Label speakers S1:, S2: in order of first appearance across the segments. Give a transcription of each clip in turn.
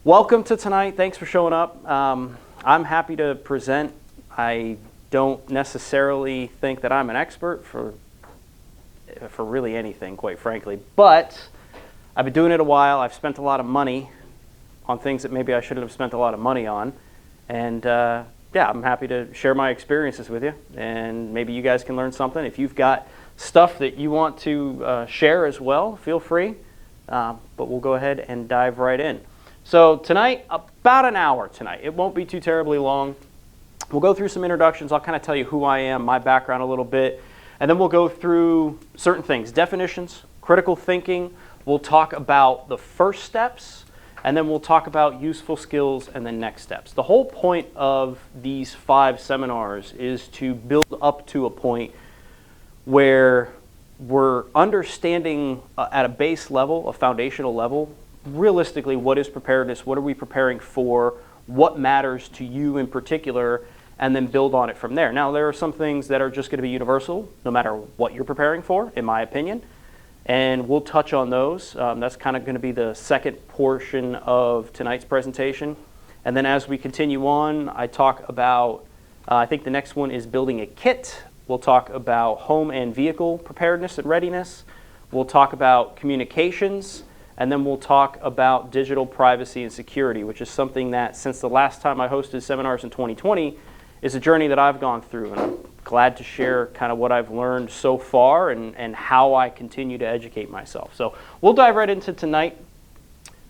S1: Welcome to tonight. Thanks for showing up. I'm happy to present. I don't necessarily think that I'm an expert for really anything, quite frankly, but I've been doing it a while. I've spent a lot of money on things that maybe I shouldn't have spent a lot of money on, and yeah, I'm happy to share my experiences with you, and maybe you guys can learn something. If you've got stuff that you want to share as well, feel free, but we'll go ahead and dive right in. So tonight, about an hour tonight. It won't be too terribly long. We'll go through some introductions. I'll kind of tell you who I am, my background a little bit, and then we'll go through certain things, definitions, critical thinking. We'll talk about the first steps, and then we'll talk about useful skills and the next steps. The whole point of these 5 seminars is to build up to a point where we're understanding at a base level, a foundational level, realistically, what is preparedness? What are we preparing for? What matters to you in particular? And then build on it from there. Now, there are some things that are just going to be universal, no matter what you're preparing for, in my opinion. And we'll touch on those. That's kind of going to be the second portion of tonight's presentation. And then as we continue on, I talk about, I think the next one is building a kit. We'll talk about home and vehicle preparedness and readiness. We'll talk about communications. And then we'll talk about digital privacy and security, which is something that since the last time I hosted seminars in 2020 is a journey that I've gone through. And I'm glad to share kind of what I've learned so far and how I continue to educate myself. So we'll dive right into tonight.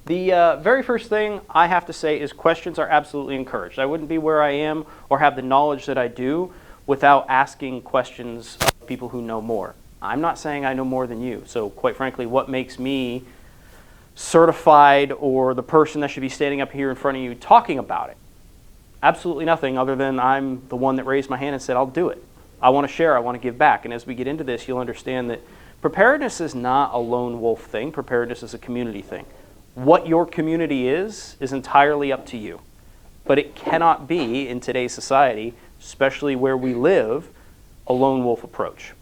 S1: The very first thing I have to say is questions are absolutely encouraged. I wouldn't be where I am or have the knowledge that I do without asking questions of people who know more. I'm not saying I know more than you. So quite frankly, what makes me certified or the person that should be standing up here in front of you talking about it? Absolutely nothing other than I'm the one that raised my hand and said, I'll do it. I want to share, I want to give back. And as we get into this, you'll understand that preparedness is not a lone wolf thing. Preparedness is a community thing. What your community is entirely up to you. But it cannot be, in today's society, especially where we live, a lone wolf approach.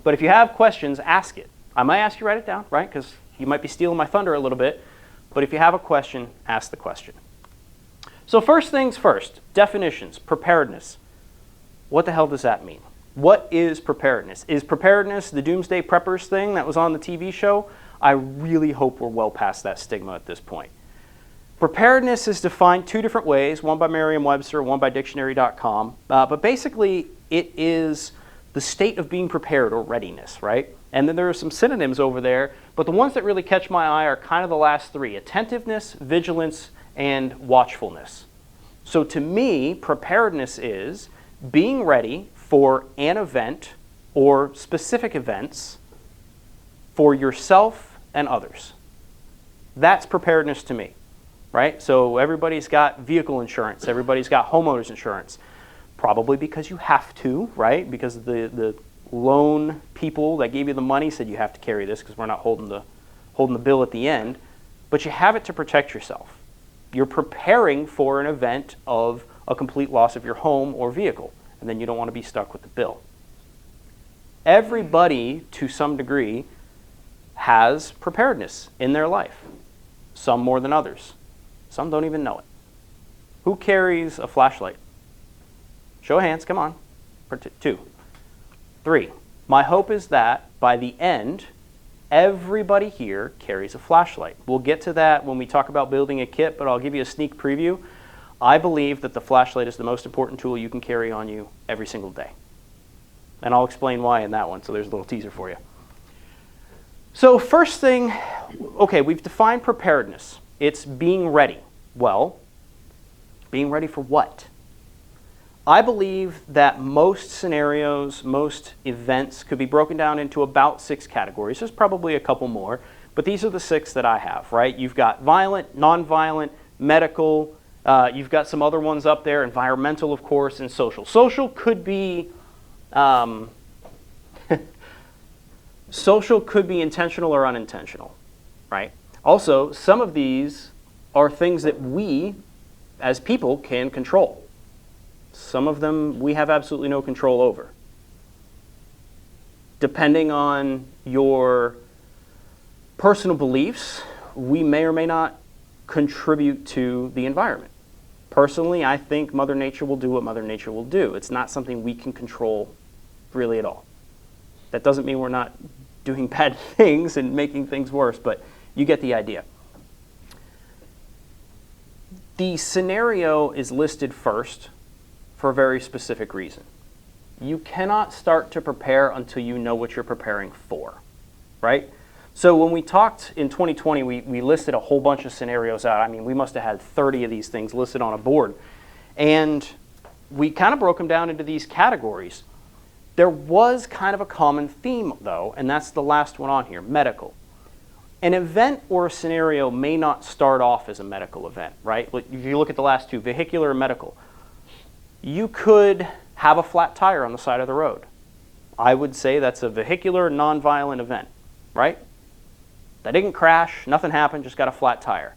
S1: But if you have questions, ask it. I might ask you to write it down, right? Because you might be stealing my thunder a little bit, but if you have a question, ask the question. So first things first, definitions, preparedness. What the hell does that mean? What is preparedness? Is preparedness the doomsday preppers thing that was on the TV show? I really hope we're well past that stigma at this point. Preparedness is defined 2 different ways, one by Merriam-Webster, one by dictionary.com, but basically it is the state of being prepared or readiness, right? And then there are some synonyms over there, but the ones that really catch my eye are kind of the last 3, attentiveness, vigilance, and watchfulness. So to me, preparedness is being ready for an event or specific events for yourself and others. That's preparedness to me, right? So everybody's got vehicle insurance, everybody's got homeowners insurance, probably because you have to, right? Because the loan people that gave you the money said you have to carry this because we're not holding the bill at the end, but you have it to protect yourself. You're preparing for an event of a complete loss of your home or vehicle, and then you don't want to be stuck with the bill. Everybody, to some degree, has preparedness in their life. Some more than others. Some don't even know it. Who carries a flashlight? Show of hands, come on. 2. 3, my hope is that by the end, everybody here carries a flashlight. We'll get to that when we talk about building a kit, but I'll give you a sneak preview. I believe that the flashlight is the most important tool you can carry on you every single day. And I'll explain why in that one, so there's a little teaser for you. So first thing, okay, we've defined preparedness. It's being ready. Well, being ready for what? I believe that most scenarios, most events could be broken down into about 6 categories. There's probably a couple more, but these are the 6 that I have, right? You've got violent, nonviolent, medical, you've got some other ones up there, environmental, of course, and social. Social could be, social could be intentional or unintentional, right? Also, some of these are things that we, as people, can control. Some of them we have absolutely no control over. Depending on your personal beliefs, we may or may not contribute to the environment. Personally, I think Mother Nature will do what Mother Nature will do. It's not something we can control really at all. That doesn't mean we're not doing bad things and making things worse, but you get the idea. The scenario is listed first for a very specific reason. You cannot start to prepare until you know what you're preparing for, right? So when we talked in 2020, we listed a whole bunch of scenarios out. I mean, we must have had 30 of these things listed on a board. And we kind of broke them down into these categories. There was kind of a common theme, though, and that's the last one on here, medical. An event or a scenario may not start off as a medical event, right? If you look at the last two, vehicular and medical, you could have a flat tire on the side of the road. I would say that's a vehicular, non-violent event, right? That didn't crash, nothing happened, just got a flat tire.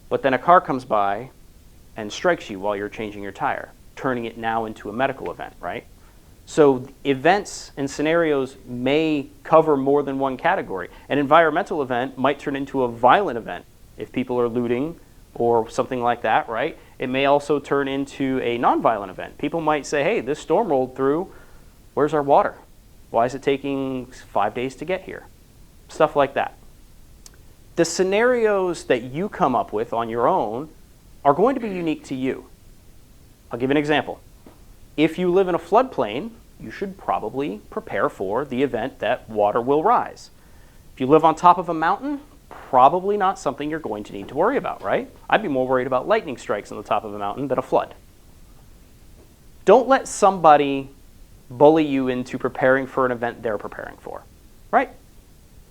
S1: But then a car comes by and strikes you while you're changing your tire, turning it now into a medical event, right? So events and scenarios may cover more than one category. An environmental event might turn into a violent event if people are looting or something like that, right? It may also turn into a nonviolent event. People might say, hey, this storm rolled through, where's our water? Why is it taking 5 days to get here? Stuff like that. The scenarios that you come up with on your own are going to be unique to you. I'll give you an example. If you live in a floodplain, you should probably prepare for the event that water will rise. If you live on top of a mountain, probably not something you're going to need to worry about, right? I'd be more worried about lightning strikes on the top of a mountain than a flood. Don't let somebody bully you into preparing for an event they're preparing for, right?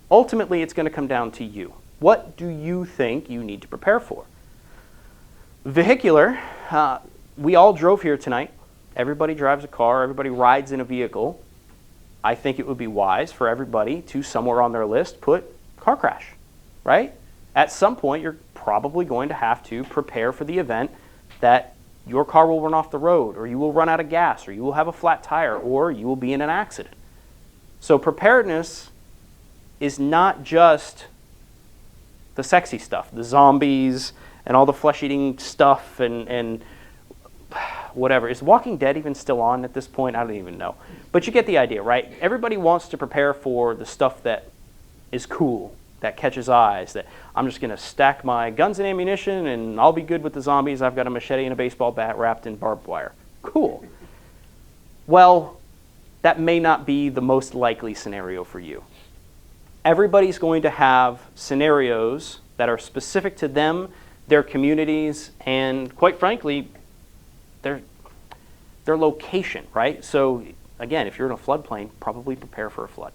S1: Ultimately, it's going to come down to you. What do you think you need to prepare for? Vehicular, we all drove here tonight. Everybody drives a car, everybody rides in a vehicle. I think it would be wise for everybody to, somewhere on their list, put car crash, right? At some point, you're probably going to have to prepare for the event that your car will run off the road, or you will run out of gas, or you will have a flat tire, or you will be in an accident. So preparedness is not just the sexy stuff, the zombies and all the flesh-eating stuff and whatever. Is Walking Dead even still on at this point? I don't even know. But you get the idea, right? Everybody wants to prepare for the stuff that is cool, that catches eyes, that I'm just going to stack my guns and ammunition and I'll be good with the zombies. I've got a machete and a baseball bat wrapped in barbed wire. Cool. Well, that may not be the most likely scenario for you. Everybody's going to have scenarios that are specific to them, their communities, and quite frankly, their location, right? So again, if you're in a floodplain, probably prepare for a flood.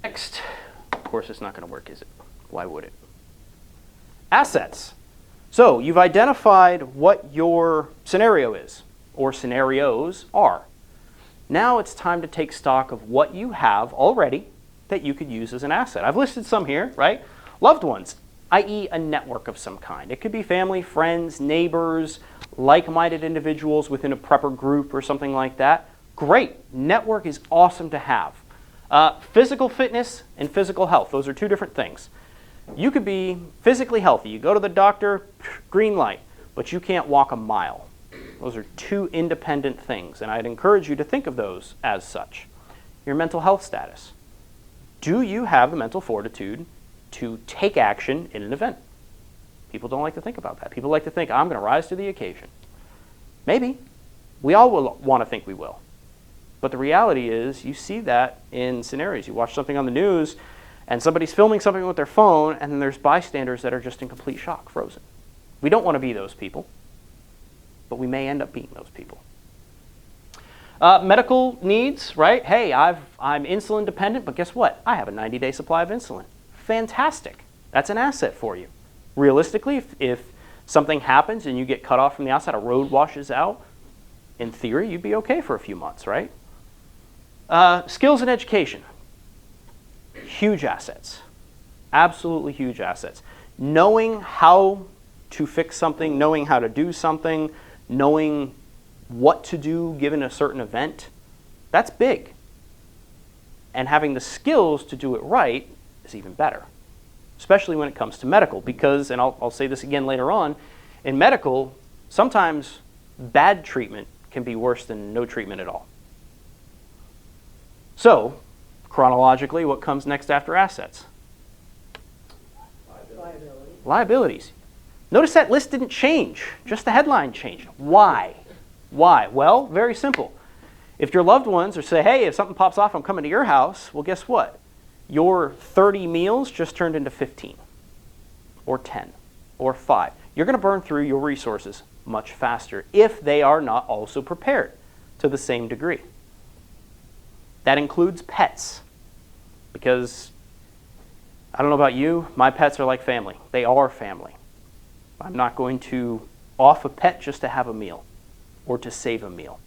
S1: Next, of course it's not going to work, is it? Why would it? Assets. So you've identified what your scenario is, or scenarios are. Now it's time to take stock of what you have already that you could use as an asset. I've listed some here, right? Loved ones, i.e. a network of some kind. It could be family, friends, neighbors, like-minded individuals within a prepper group or something like that. Great. Network is awesome to have. Physical fitness and physical health, those are two different things. You could be physically healthy. You go to the doctor, green light, but you can't walk a mile. Those are two independent things, and I'd encourage you to think of those as such. Your mental health status. Do you have the mental fortitude to take action in an event? People don't like to think about that. People like to think, I'm going to rise to the occasion. Maybe. We all will want to think we will. But the reality is, you see that in scenarios. You watch something on the news, and somebody's filming something with their phone, and then there's bystanders that are just in complete shock, frozen. We don't want to be those people, but we may end up being those people. Medical needs, right? Hey, I'm insulin dependent, but guess what? I have a 90-day supply of insulin. Fantastic. That's an asset for you. Realistically, if something happens and you get cut off from the outside, a road washes out, in theory, you'd be okay for a few months, right? Skills and education. Huge assets. Absolutely huge assets. Knowing how to fix something, knowing how to do something, knowing what to do given a certain event, that's big. And having the skills to do it right is even better. especially when it comes to medical, because, and I'll say this again later on, in medical, sometimes bad treatment can be worse than no treatment at all. So, chronologically, what comes next after assets? Liabilities. Notice that list didn't change, just the headline changed. Why? Why? Well, very simple. If your loved ones are say, hey, if something pops off, I'm coming to your house, well, guess what? Your 30 meals just turned into 15 or 10 or 5. You're going to burn through your resources much faster if they are not also prepared to the same degree. That includes pets, because I don't know about you, my pets are like family. They are family. I'm not going to off a pet just to have a meal or to save a meal.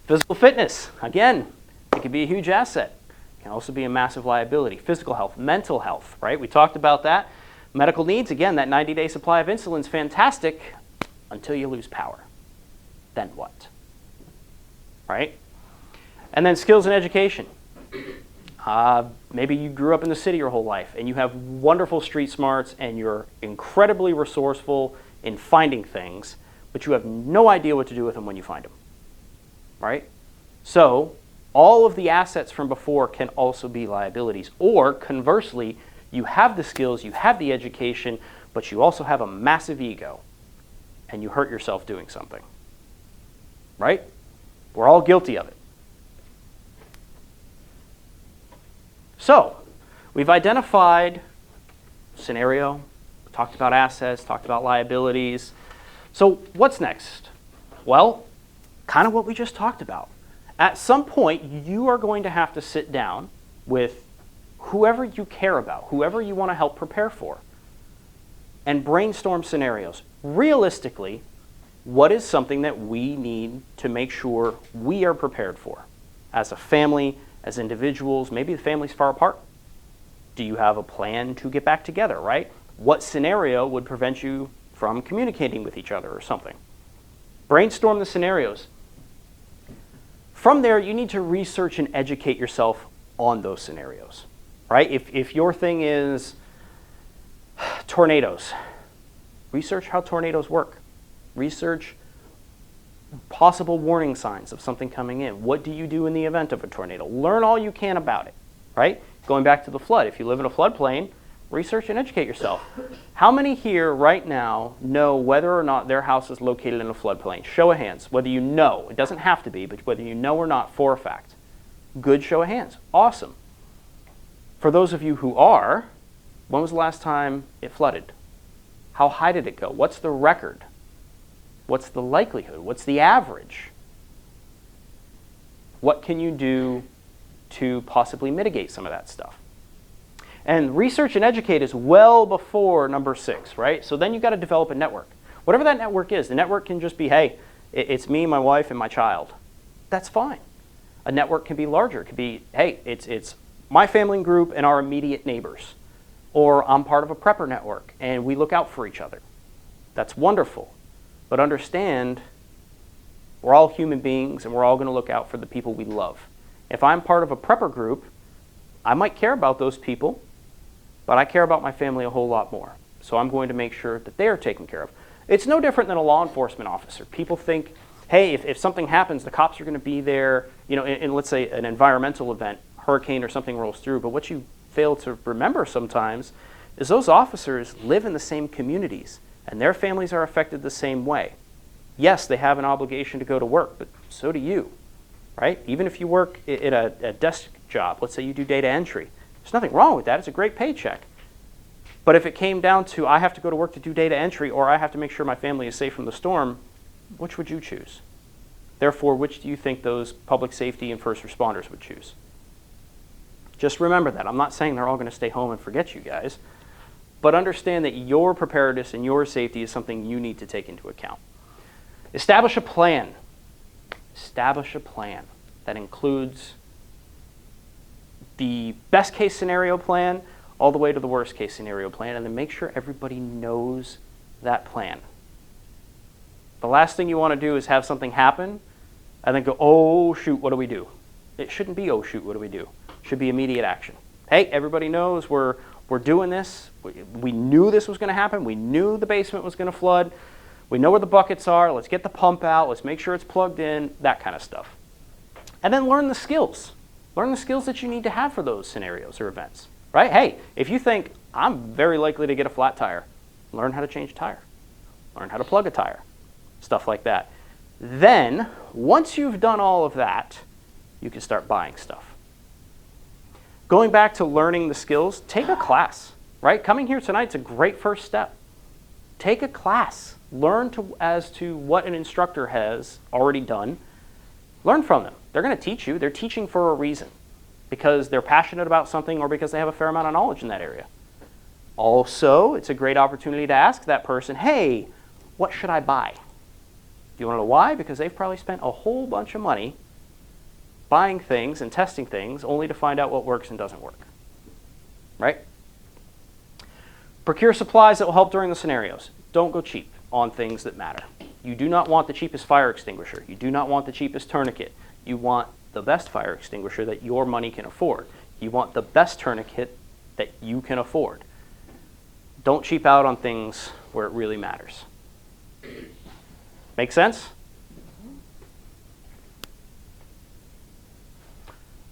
S1: Physical fitness, again, it can be a huge asset. It can also be a massive liability. Physical health, mental health, right? We talked about that. Medical needs, again, that 90-day supply of insulin is fantastic until you lose power. Then what? Right? And then skills and education. Maybe you grew up in the city your whole life and you have wonderful street smarts and you're incredibly resourceful in finding things, but you have no idea what to do with them when you find them. Right? So all of the assets from before can also be liabilities. Or conversely, you have the skills, you have the education, but you also have a massive ego and you hurt yourself doing something. Right? We're all guilty of it. So, we've identified scenario, talked about assets, talked about liabilities. So, what's next? Well, kind of what we just talked about. At some point, you are going to have to sit down with whoever you care about, whoever you want to help prepare for, and brainstorm scenarios. Realistically, what is something that we need to make sure we are prepared for as a family, as individuals? Maybe the family's far apart. Do you have a plan to get back together, right? What scenario would prevent you from communicating with each other or something? Brainstorm the scenarios. From there, you need to research and educate yourself on those scenarios, right? If your thing is tornadoes, research how tornadoes work. Research possible warning signs of something coming in. What do you do in the event of a tornado? Learn all you can about it, right? Going back to the flood, if you live in a floodplain, research and educate yourself. How many here right now know whether or not their house is located in a floodplain? Show of hands, whether you know. It doesn't have to be, but whether you know or not for a fact. Good show of hands. Awesome. For those of you who are, when was the last time it flooded? How high did it go? What's the record? What's the likelihood? What's the average? What can you do to possibly mitigate some of that stuff? And research and educate is well before number 6, right? So then you've got to develop a network. Whatever that network is, the network can just be, hey, it's me, my wife, and my child. That's fine. A network can be larger. It could be, hey, it's my family and group and our immediate neighbors. Or I'm part of a prepper network and we look out for each other. That's wonderful. But understand, we're all human beings and we're all going to look out for the people we love. If I'm part of a prepper group, I might care about those people, but I care about my family a whole lot more. So I'm going to make sure that they are taken care of. It's no different than a law enforcement officer. People think, hey, if something happens, the cops are going to be there, in let's say an environmental event, hurricane or something rolls through. But what you fail to remember sometimes is those officers live in the same communities and their families are affected the same way. Yes, they have an obligation to go to work, but so do you, right? Even if you work at a desk job, let's say you do data entry, there's nothing wrong with that. It's a great paycheck. But if it came down to I have to go to work to do data entry or I have to make sure my family is safe from the storm, which would you choose? Therefore, which do you think those public safety and first responders would choose? Just remember that. I'm not saying they're all going to stay home and forget you guys, but understand that your preparedness and your safety is something you need to take into account. Establish a plan. Establish a plan that includes the best case scenario plan all the way to the worst case scenario plan, and then make sure everybody knows that plan. The last thing you want to do is have something happen and then go, oh shoot, what do we do? It shouldn't be, oh shoot, what do we do? It should be immediate action. Hey, everybody knows we're We're doing this. We knew this was going to happen. We knew the basement was going to flood. We know where the buckets are. Let's get the pump out. Let's make sure it's plugged in, that kind of stuff. And then learn the skills. Learn the skills that you need to have for those scenarios or events, right? Hey, if you think, I'm very likely to get a flat tire, learn how to change a tire. Learn how to plug a tire, stuff like that. Then, once you've done all of that, you can start buying stuff. Going back to learning the skills, take a class, right? Coming here tonight is a great first step. Take a class. Learn as to what an instructor has already done. Learn from them. They're going to teach you. They're teaching for a reason, because they're passionate about something or because they have a fair amount of knowledge in that area. Also, it's a great opportunity to ask that person, hey, what should I buy? Do you want to know why? Because they've probably spent a whole bunch of money buying things and testing things only to find out what works and doesn't work. Right? Procure supplies that will help during the scenarios. Don't go cheap on things that matter. You do not want the cheapest fire extinguisher. You do not want the cheapest tourniquet. You want the best fire extinguisher that your money can afford. You want the best tourniquet that you can afford. Don't cheap out on things where it really matters. Make sense?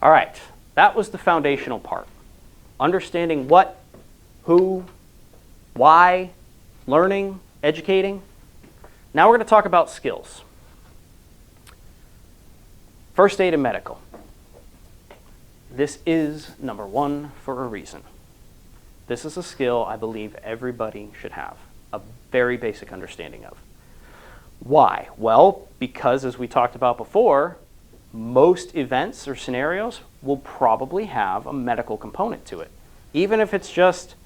S1: All right, that was the foundational part. Understanding what, who, why, learning, educating. Now we're going to talk about skills. First aid and medical. This is number one for a reason. This is a skill I believe everybody should have a very basic understanding of. Why? Well, because as we talked about before, most events or scenarios will probably have a medical component to it. Even if it's just,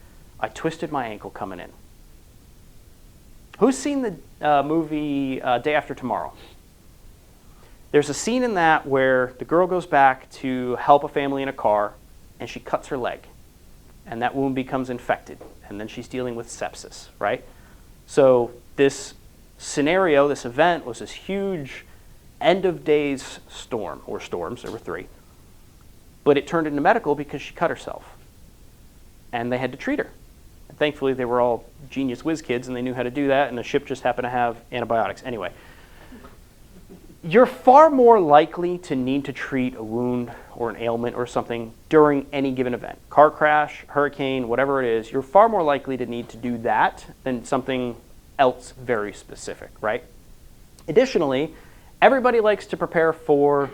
S1: I twisted my ankle coming in. Who's seen the movie Day After Tomorrow? There's a scene in that where the girl goes back to help a family in a car and she cuts her leg. And that wound becomes infected. And then she's dealing with sepsis, right? So this scenario, this event, was this huge end of days storm, or storms, there were 3. But it turned into medical because she cut herself. And they had to treat her. And thankfully, they were all genius whiz kids and they knew how to do that, and the ship just happened to have antibiotics. Anyway, you're far more likely to need to treat a wound or an ailment or something during any given event. Car crash, hurricane, whatever it is, you're far more likely to need to do that than something else very specific, right? Additionally, everybody likes to prepare for,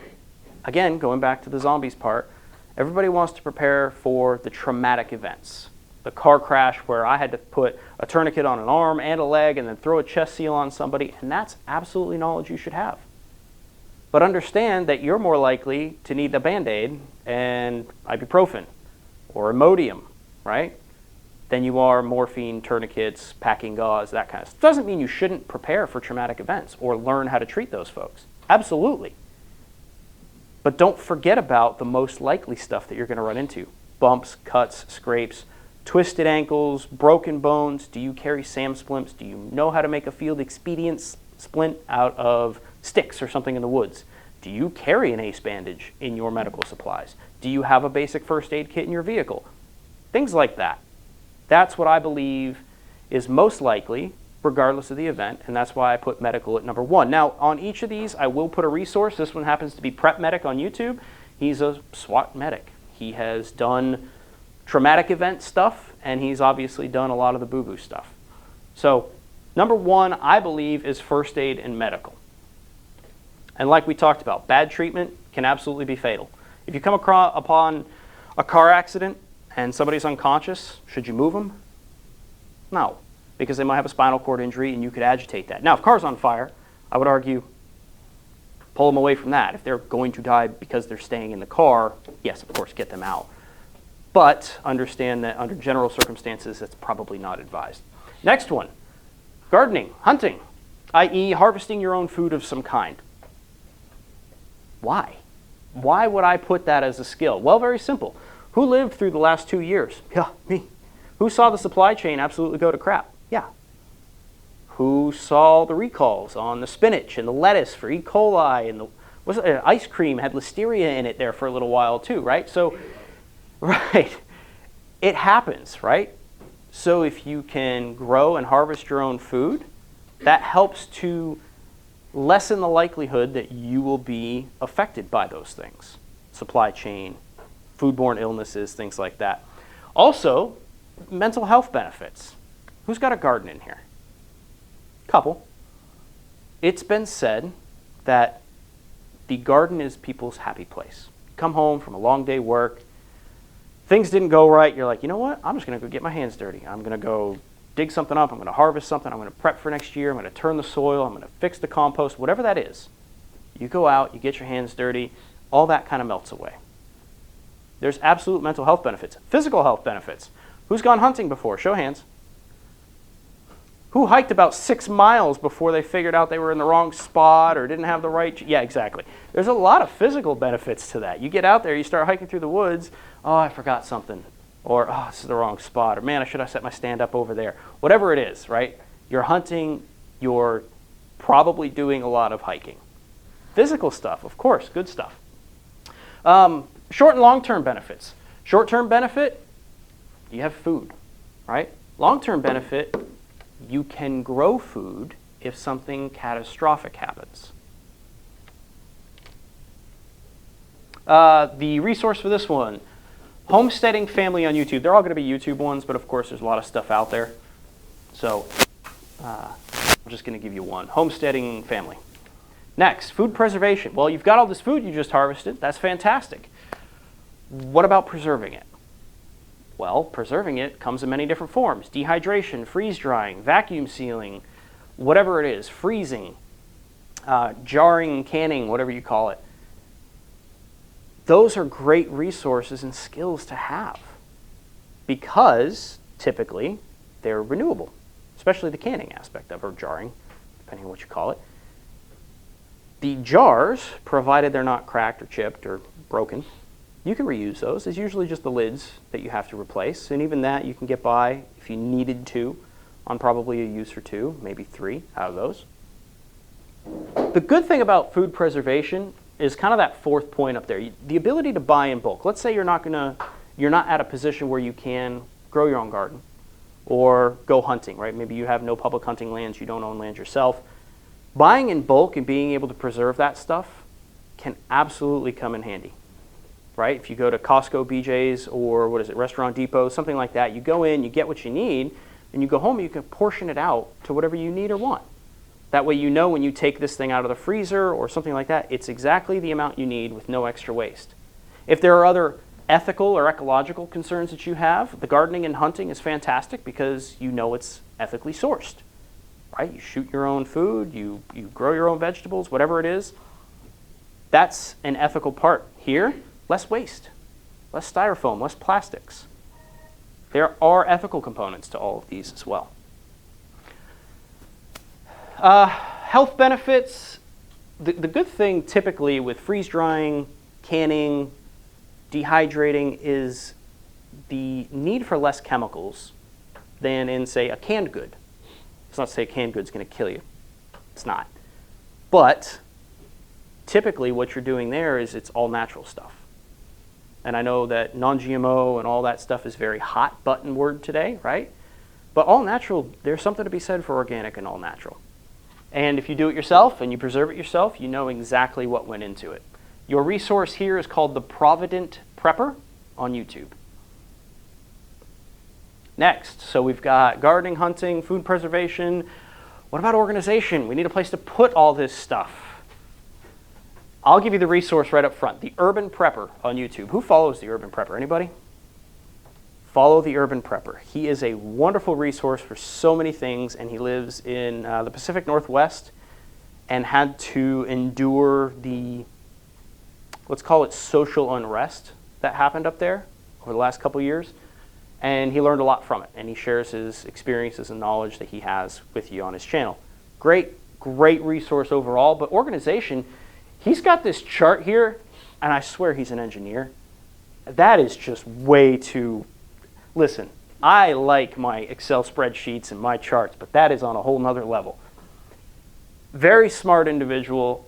S1: again, going back to the zombies part, everybody wants to prepare for the traumatic events. The car crash where I had to put a tourniquet on an arm and a leg and then throw a chest seal on somebody, and that's absolutely knowledge you should have. But understand that you're more likely to need a Band-Aid and ibuprofen or Imodium, right? Than you are morphine, tourniquets, packing gauze, that kind of stuff. Doesn't mean you shouldn't prepare for traumatic events or learn how to treat those folks. Absolutely. But don't forget about the most likely stuff that you're going to run into. Bumps, cuts, scrapes, twisted ankles, broken bones. Do you carry SAM splints? Do you know how to make a field expedient splint out of sticks or something in the woods? Do you carry an ACE bandage in your medical supplies? Do you have a basic first aid kit in your vehicle? Things like that. That's what I believe is most likely, regardless of the event, and that's why I put medical at number 1. Now, on each of these, I will put a resource. This one happens to be Prep Medic on YouTube. He's a SWAT medic. He has done traumatic event stuff, and he's obviously done a lot of the boo-boo stuff. So, number 1, I believe, is first aid and medical. And like we talked about, bad treatment can absolutely be fatal. If you come upon a car accident and somebody's unconscious, should you move them? No, because they might have a spinal cord injury and you could agitate that. Now, if car's on fire, I would argue pull them away from that. If they're going to die because they're staying in the car, yes, of course, get them out. But understand that under general circumstances, that's probably not advised. Next one, gardening, hunting, i.e. harvesting your own food of some kind. Why? Why would I put that as a skill? Well, very simple. Who lived through the last 2 years? Yeah, me. Who saw the supply chain absolutely go to crap? Yeah. Who saw the recalls on the spinach and the lettuce for E. coli and the ice cream had listeria in it there for a little while too, right? So, right. it happens, right? So if you can grow and harvest your own food, that helps to lessen the likelihood that you will be affected by those things. Supply chain, foodborne illnesses, things like that. Also, mental health benefits. Who's got a garden in here? Couple. It's been said that the garden is people's happy place. Come home from a long day work, things didn't go right, you're like, you know what? I'm just going to go get my hands dirty. I'm going to go dig something up, I'm going to harvest something, I'm going to prep for next year, I'm going to turn the soil, I'm going to fix the compost, whatever that is. You go out, you get your hands dirty, all that kind of melts away. There's absolute mental health benefits. Physical health benefits. Who's gone hunting before? Show hands. Who hiked about 6 miles before they figured out they were in the wrong spot or didn't have the right... Yeah, exactly. There's a lot of physical benefits to that. You get out there, you start hiking through the woods, oh, I forgot something. Or, oh, this is the wrong spot. Or, man, I should have set my stand up over there. Whatever it is, right? You're hunting, you're probably doing a lot of hiking. Physical stuff, of course, good stuff. Short and long-term benefits. Short-term benefit, you have food, right? Long-term benefit, you can grow food if something catastrophic happens. The resource for this one, Homesteading Family on YouTube. They're all going to be YouTube ones, but of course there's a lot of stuff out there. So I'm just going to give you one. Homesteading Family. Next, food preservation. Well, you've got all this food you just harvested. That's fantastic. What about preserving it? Well, preserving it comes in many different forms. Dehydration, freeze drying, vacuum sealing, whatever it is, freezing, jarring, canning, whatever you call it. Those are great resources and skills to have because typically they're renewable, especially the canning aspect of it, or jarring, depending on what you call it. The jars, provided they're not cracked or chipped or broken, you can reuse those. It's usually just the lids that you have to replace, and even that you can get by if you needed to on probably a use or two, maybe 3 out of those. The good thing about food preservation is kind of that 4th point up there, the ability to buy in bulk. Let's say you're not at a position where you can grow your own garden or go hunting, right? Maybe you have no public hunting lands, you don't own land yourself. Buying in bulk and being able to preserve that stuff can absolutely come in handy, right? If you go to Costco, BJ's, or Restaurant Depot, something like that, you go in, you get what you need, and you go home and you can portion it out to whatever you need or want. That way you know when you take this thing out of the freezer or something like that, it's exactly the amount you need with no extra waste. If there are other ethical or ecological concerns that you have, the gardening and hunting is fantastic because you know it's ethically sourced, right? You shoot your own food, you grow your own vegetables, whatever it is. That's an ethical part. Here, less waste, less styrofoam, less plastics. There are ethical components to all of these as well. Health benefits, the good thing typically with freeze drying, canning, dehydrating is the need for less chemicals than in, say, a canned good. It's not to say a canned good is going to kill you. It's not. But typically what you're doing there is it's all natural stuff. And I know that non-GMO and all that stuff is very hot button word today, right? But all natural, there's something to be said for organic and all natural. And if you do it yourself and you preserve it yourself, you know exactly what went into it. Your resource here is called the Provident Prepper on YouTube. Next, so we've got gardening, hunting, food preservation. What about organization? We need a place to put all this stuff. I'll give you the resource right up front, the Urban Prepper on YouTube. Who follows the Urban Prepper? Anybody? Follow the Urban Prepper. He is a wonderful resource for so many things, and he lives in the Pacific Northwest and had to endure the, let's call it social unrest that happened up there over the last couple years. And he learned a lot from it, and he shares his experiences and knowledge that he has with you on his channel. Great resource overall, but organization, he's got this chart here, and I swear he's an engineer. That is just way too... Listen, I like my Excel spreadsheets and my charts, but that is on a whole nother level. Very smart individual,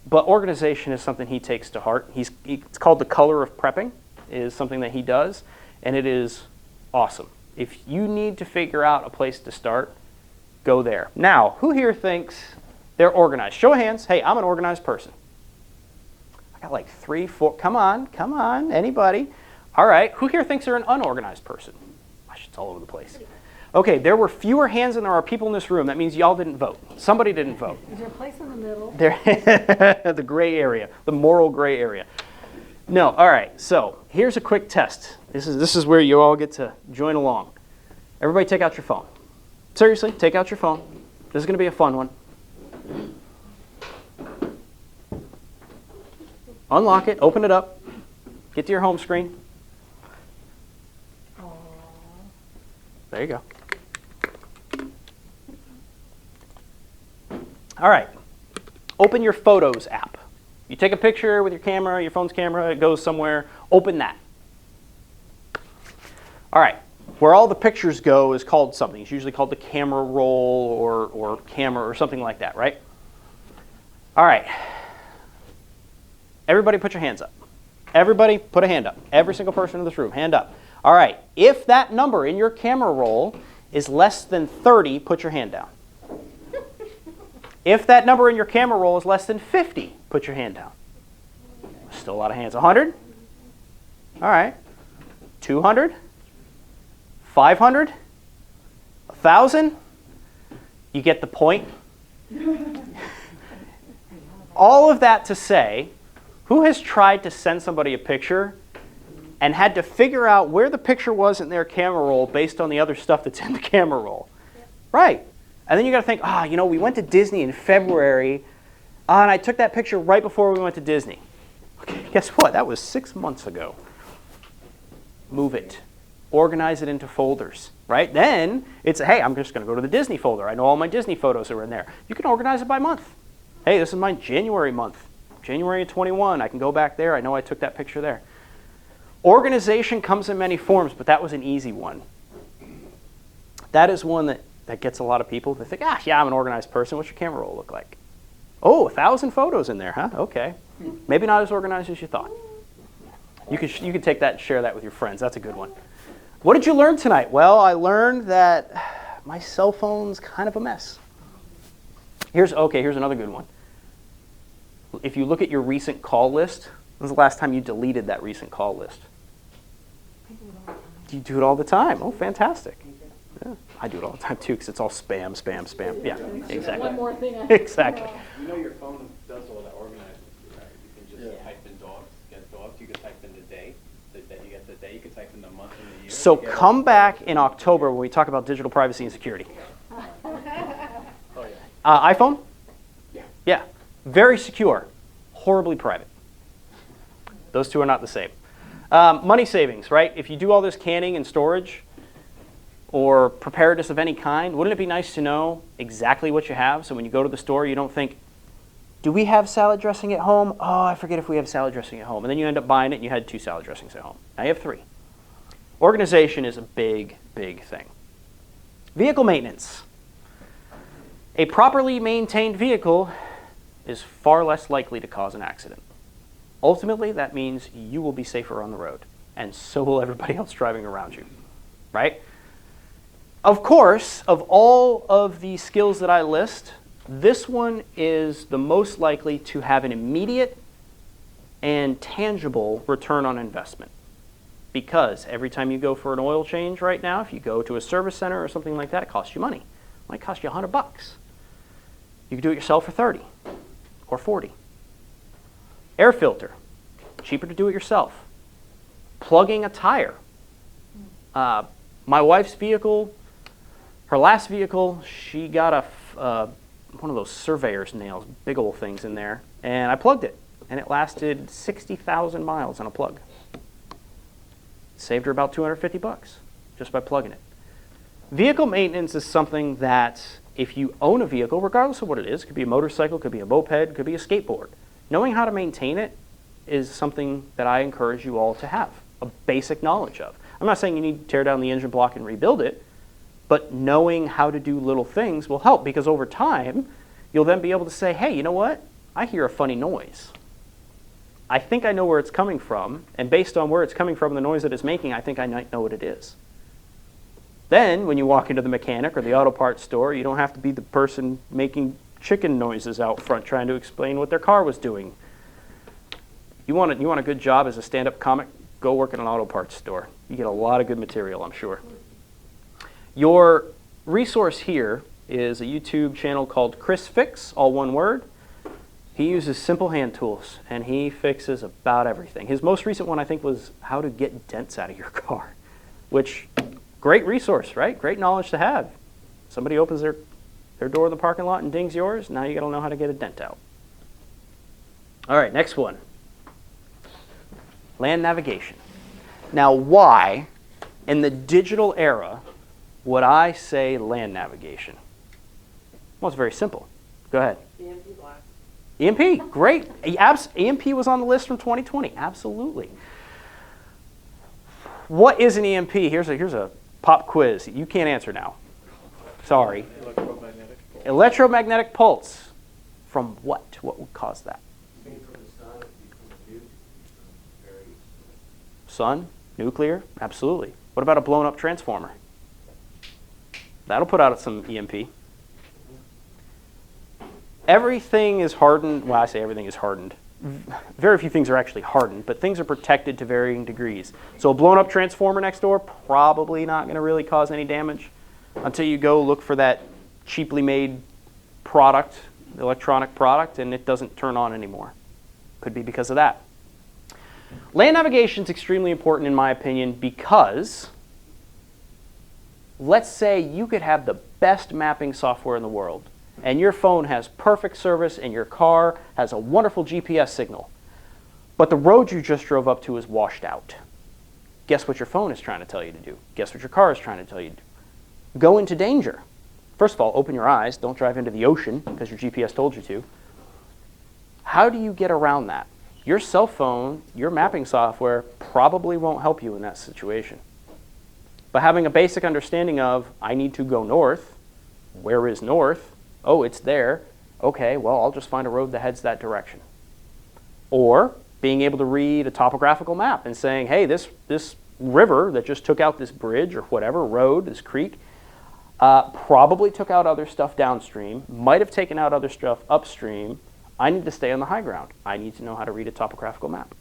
S1: but organization is something he takes to heart. It's called The Color of Prepping, is something that he does, and it is awesome. If you need to figure out a place to start, go there. Now, who here thinks they're organized? Show of hands. Hey, I'm an organized person. I got like 3, 4. Come on, anybody? All right, who here thinks they're an unorganized person? Gosh, it's all over the place. Okay, there were fewer hands than there are people in this room. That means y'all didn't vote. Somebody didn't vote.
S2: Is there a place in the middle?
S1: The gray area, the moral gray area. No, all right, so here's a quick test. This is where you all get to join along. Everybody take out your phone. Seriously, take out your phone. This is going to be a fun one. Unlock it, open it up, get to your home screen.
S2: Aww.
S1: There you go. All right, open your Photos app. You take a picture with your camera, your phone's camera, it goes somewhere, open that. All right, where all the pictures go is called something. It's usually called the camera roll or camera or something like that, right? All right, everybody put your hands up. Everybody put a hand up. Every single person in this room, hand up. All right, if that number in your camera roll is less than 30, put your hand down. If that number in your camera roll is less than 50, put your hand down. Still a lot of hands. 100? All right. 200? 500? 1,000? You get the point? All of that to say, who has tried to send somebody a picture and had to figure out where the picture was in their camera roll based on the other stuff that's in the camera roll? Right. And then you got to think, we went to Disney in February, and I took that picture right before we went to Disney. Okay, guess what? That was 6 months ago. Move it. Organize it into folders, right? Then it's, hey, I'm just going to go to the Disney folder. I know all my Disney photos are in there. You can organize it by month. Hey, this is my January month. January of 21. I can go back there. I know I took that picture there. Organization comes in many forms, but that was an easy one. That is one that gets a lot of people. They think, yeah, I'm an organized person. What's your camera roll look like? Oh, 1,000 photos in there, huh? Okay. Maybe not as organized as you thought. You could take that and share that with your friends. That's a good one. What did you learn tonight? Well, I learned that my cell phone's kind of a mess. Here's another good one. If you look at your recent call list, when's the last time you deleted that recent call list? You do it all the time. Oh, fantastic. Yeah, I do it all the time too because it's all spam. Yeah, exactly.
S2: One more thing.
S1: Exactly.
S3: You know your phone does all that organizing, right? You can just type in dogs, get dogs. You can type in the day. You get the day. You can type in the month and the year.
S1: So come back in October when we talk about digital privacy and security.
S3: Oh yeah.
S1: iPhone? Yeah. Very secure. Horribly private. Those two are not the same. Money savings, right? If you do all this canning and storage or preparedness of any kind, wouldn't it be nice to know exactly what you have so when you go to the store you don't think, do we have salad dressing at home? Oh, I forget if we have salad dressing at home. And then you end up buying it and you had 2 salad dressings at home. Now you have 3. Organization is a big, big thing. Vehicle maintenance. A properly maintained vehicle is far less likely to cause an accident. Ultimately, that means you will be safer on the road, and so will everybody else driving around you, right? Of course, of all of the skills that I list, this one is the most likely to have an immediate and tangible return on investment. Because every time you go for an oil change right now, if you go to a service center or something like that, it costs you money. It might cost you $100. You can do it yourself for 30 or 40. Air filter, cheaper to do it yourself. Plugging a tire. My wife's vehicle, her last vehicle, she got one of those surveyor's nails, big old things in there, and I plugged it, and it lasted 60,000 miles on a plug. Saved her about $250 just by plugging it. Vehicle maintenance is something that if you own a vehicle, regardless of what it is, it could be a motorcycle, could be a moped, could be a skateboard, knowing how to maintain it is something that I encourage you all to have a basic knowledge of. I'm not saying you need to tear down the engine block and rebuild it, but knowing how to do little things will help because over time, you'll then be able to say, hey, you know what? I hear a funny noise. I think I know where it's coming from, and based on where it's coming from and the noise that it's making, I think I might know what it is. Then, when you walk into the mechanic or the auto parts store, you don't have to be the person making chicken noises out front trying to explain what their car was doing. You want a good job as a stand-up comic? Go work in an auto parts store. You get a lot of good material, I'm sure. Your resource here is a YouTube channel called Chris Fix, all one word. He uses simple hand tools, and he fixes about everything. His most recent one, I think, was how to get dents out of your car, which, great resource, right? Great knowledge to have. Somebody opens their door in the parking lot and dings yours, now you got to know how to get a dent out. All right, next one. Land navigation. Now, why, in the digital era, would I say land navigation? Well, it's very simple. Go ahead.
S2: EMP blast.
S1: EMP, great. EMP was on the list from 2020, absolutely. What is an EMP? Here's a pop quiz. You can't answer now. Sorry.
S3: Electromagnetic.
S1: Electromagnetic pulse. From what? What would cause that? Sun? Nuclear? Absolutely. What about a blown up transformer? That'll put out some EMP. Everything is hardened. Well, I say everything is hardened. Very few things are actually hardened, but things are protected to varying degrees. So a blown up transformer next door, probably not going to really cause any damage until you go look for that cheaply made product, electronic product, and it doesn't turn on anymore. Could be because of that. Land navigation is extremely important in my opinion because let's say you could have the best mapping software in the world and your phone has perfect service and your car has a wonderful GPS signal, but the road you just drove up to is washed out. Guess what your phone is trying to tell you to do? Guess what your car is trying to tell you to do? Go into danger. First of all, open your eyes. Don't drive into the ocean because your GPS told you to. How do you get around that? Your cell phone, your mapping software probably won't help you in that situation. But having a basic understanding of, I need to go north. Where is north? Oh, it's there. Okay, well, I'll just find a road that heads that direction. Or being able to read a topographical map and saying, hey, this river that just took out this bridge or whatever, road, this creek, probably took out other stuff downstream, might have taken out other stuff upstream. I need to stay on the high ground. I need to know how to read a topographical map.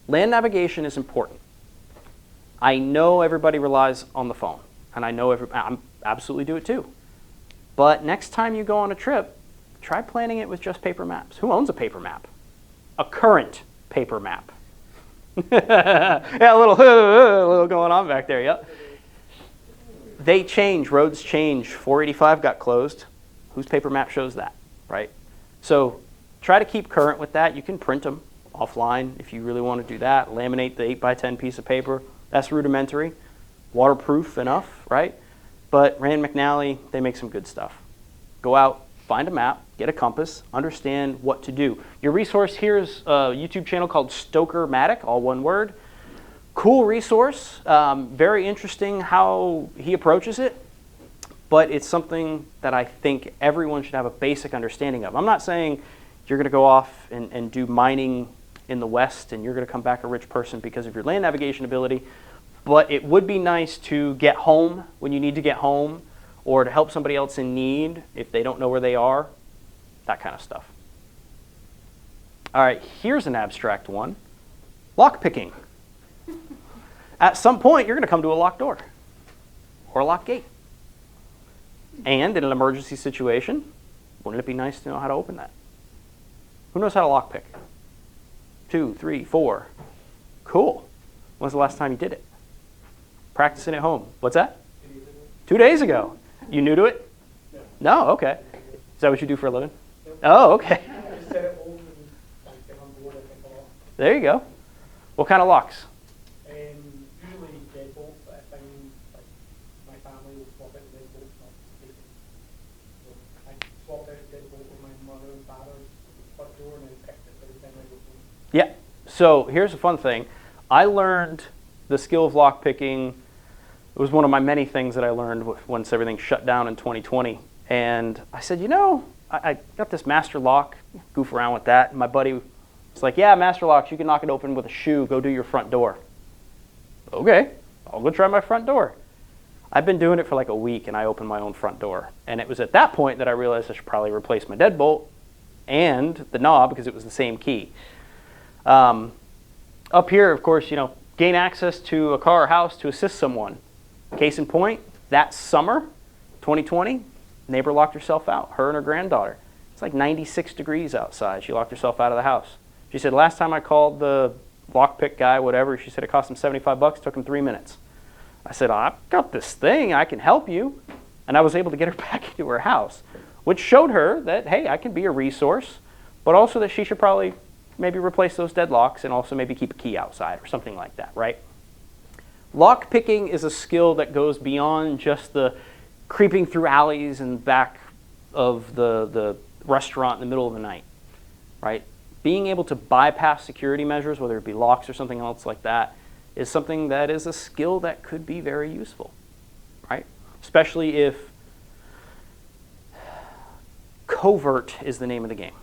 S1: Land navigation is important. I know everybody relies on the phone, and I know I absolutely do it too. But next time you go on a trip, try planning it with just paper maps. Who owns a paper map? A current paper map. Yeah, a little going on back there, yep. They change, roads change. 485 got closed. Whose paper map shows that, right? So try to keep current with that. You can print them offline if you really want to do that. Laminate the 8x10 piece of paper. That's rudimentary. Waterproof enough, right? But Rand McNally, they make some good stuff. Go out, find a map, get a compass, understand what to do. Your resource here is a YouTube channel called Stoker-Matic, all one word. Cool resource, very interesting how he approaches it, but it's something that I think everyone should have a basic understanding of. I'm not saying you're going to go off and do mining in the West and you're going to come back a rich person because of your land navigation ability, but it would be nice to get home when you need to get home or to help somebody else in need if they don't know where they are, that kind of stuff. All right, here's an abstract one. Lock picking. At some point, you're going to come to a locked door or a locked gate. And in an emergency situation, wouldn't it be nice to know how to open that? Who knows how to lock pick? 2, 3, 4. Cool. When's the last time you did it? Practicing at home. What's that? 2 days ago. You new to it? No, okay. Is that what you do for a living? Oh, okay. There you go. What kind of locks?
S2: Usually deadbolt, but if I'm like my family will swap out the deadbolt, not taken. So I swapped out the deadbolt with my mother and father's front door and then picked it every time I go home.
S1: Yeah. So here's a fun thing. I learned the skill of lock picking. It was one of my many things that I learned once everything shut down in 2020. And I said, you know, I got this master lock, goof around with that. And my buddy was like, yeah, master locks, you can knock it open with a shoe, go do your front door. Okay. I'll go try my front door. I've been doing it for like a week, and I opened my own front door. And it was at that point that I realized I should probably replace my deadbolt and the knob because it was the same key. Up here, of course, gain access to a car or house to assist someone. Case in point, that summer, 2020, neighbor locked herself out, her and her granddaughter. It's like 96 degrees outside. She locked herself out of the house. She said, last time I called the lockpick guy, whatever, she said it cost him $75, took him 3 minutes. I said, I've got this thing, I can help you. And I was able to get her back into her house, which showed her that, hey, I can be a resource, but also that she should probably maybe replace those deadlocks and also maybe keep a key outside or something like that, right? Lock picking is a skill that goes beyond just the creeping through alleys and back of the restaurant in the middle of the night, right? Being able to bypass security measures, whether it be locks or something else like that, is something that is a skill that could be very useful, right? Especially if covert is the name of the game.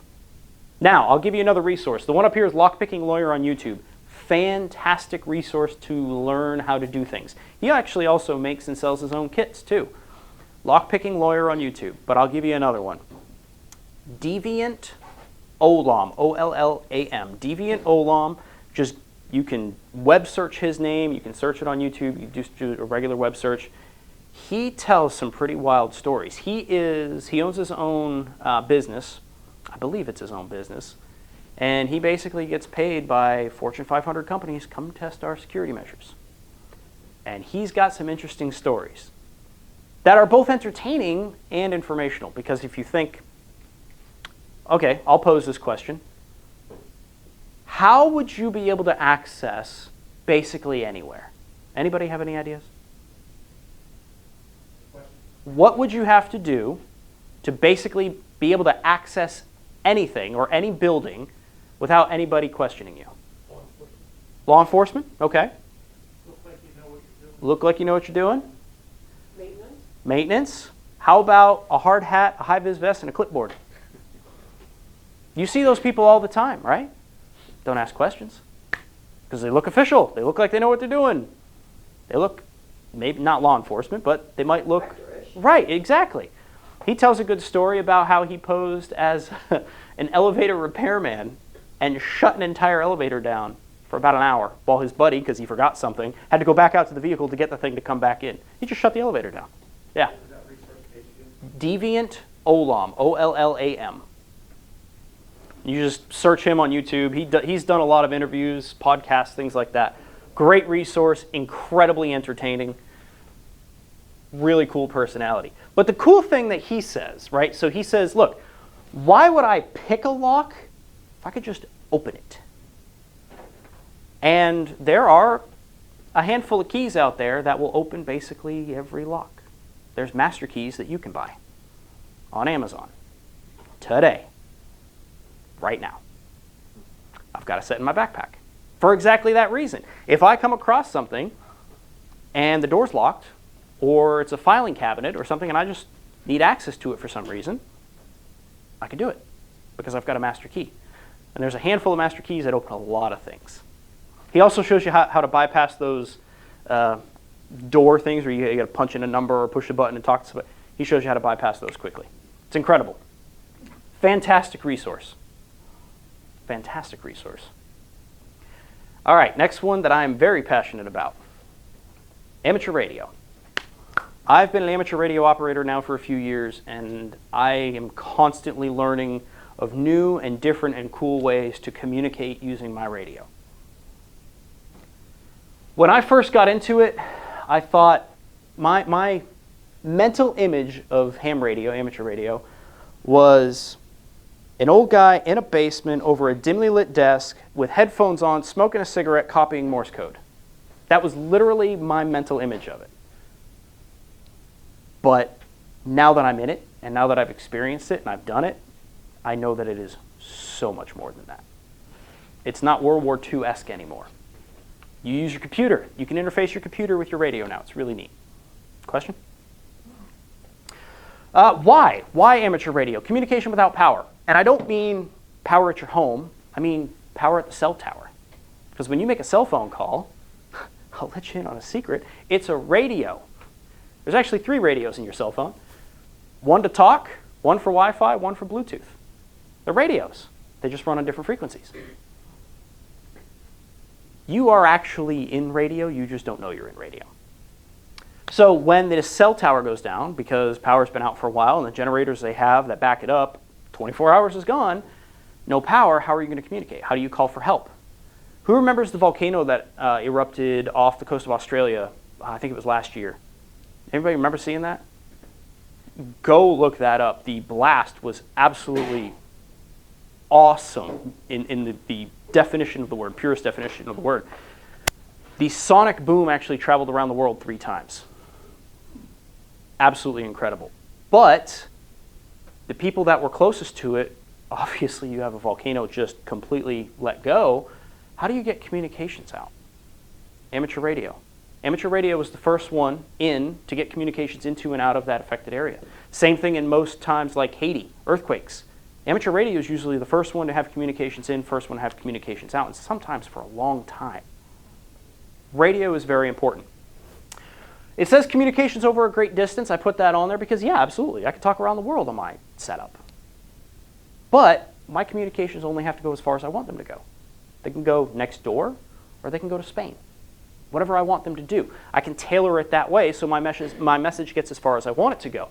S1: Now, I'll give you another resource. The one up here is Lockpicking Lawyer on YouTube. Fantastic resource to learn how to do things. He actually also makes and sells his own kits too. Lockpicking Lawyer on YouTube, but I'll give you another one. Deviant Olam, O-L-L-A-M. Deviant Olam, you can web search his name, you can search it on YouTube, you just do a regular web search. He tells some pretty wild stories. He owns his own business. I believe it's his own business. And he basically gets paid by Fortune 500 companies, come test our security measures. And he's got some interesting stories that are both entertaining and informational. Because if you think, okay, I'll pose this question. How would you be able to access basically anywhere? Anybody have any ideas? What would you have to do to basically be able to access anything or any building without anybody questioning you? Law enforcement? Okay.
S2: Look like you know what you're doing.
S1: Look like you know what you're doing?
S2: Maintenance?
S1: Maintenance? How about a hard hat, a high-vis vest, and a clipboard? You see those people all the time, right? Don't ask questions because they look official. They look like they know what they're doing. They look, maybe not law enforcement, but they might look... Right, exactly. He tells a good story about how he posed as an elevator repairman and shut an entire elevator down for about an hour while his buddy, because he forgot something, had to go back out to the vehicle to get the thing to come back in. He just shut the elevator down. Yeah. Deviant Olam, O-L-L-A-M. You just search him on YouTube. He's done a lot of interviews, podcasts, things like that. Great resource, incredibly entertaining, really cool personality. But the cool thing that he says, right? So he says, look, why would I pick a lock if I could just open it? And there are a handful of keys out there that will open basically every lock. There's master keys that you can buy on Amazon today, right now. I've got a set in my backpack for exactly that reason. If I come across something and the door's locked, or it's a filing cabinet or something and I just need access to it for some reason, I can do it because I've got a master key. And there's a handful of master keys that open a lot of things. He also shows you how to bypass those door things where you got to punch in a number or push a button and talk to somebody. He shows you how to bypass those quickly. It's incredible. Fantastic resource. Fantastic resource. All right, next one that I am very passionate about. Amateur radio. I've been an amateur radio operator now for a few years, and I am constantly learning of new and different and cool ways to communicate using my radio. When I first got into it, I thought my mental image of ham radio, amateur radio, was an old guy in a basement over a dimly lit desk with headphones on, smoking a cigarette, copying Morse code. That was literally my mental image of it. But now that I'm in it, and now that I've experienced it and I've done it, I know that it is so much more than that. It's not World War II-esque anymore. You use your computer. You can interface your computer with your radio now. It's really neat. Question? Why? Why amateur radio? Communication without power. And I don't mean power at your home. I mean power at the cell tower. Because when you make a cell phone call, I'll let you in on a secret. It's a radio. There's actually 3 radios in your cell phone. One to talk, one for Wi-Fi, one for Bluetooth. They're radios. They just run on different frequencies. You are actually in radio, you just don't know you're in radio. So when the cell tower goes down, because power's been out for a while and the generators they have that back it up, 24 hours is gone, no power, how are you going to communicate? How do you call for help? Who remembers the volcano that erupted off the coast of Australia, I think it was last year? Anybody remember seeing that? Go look that up. The blast was absolutely awesome in the definition of the word, purest definition of the word. The sonic boom actually traveled around the world 3 times. Absolutely incredible. But the people that were closest to it, obviously you have a volcano just completely let go. How do you get communications out? Amateur radio. Amateur radio was the first one in to get communications into and out of that affected area. Same thing in most times like Haiti, earthquakes. Amateur radio is usually the first one to have communications in, first one to have communications out, and sometimes for a long time. Radio is very important. It says communications over a great distance. I put that on there because, yeah, absolutely. I can talk around the world on my setup. But my communications only have to go as far as I want them to go. They can go next door, or they can go to Spain. Whatever I want them to do. I can tailor it that way so my message gets as far as I want it to go.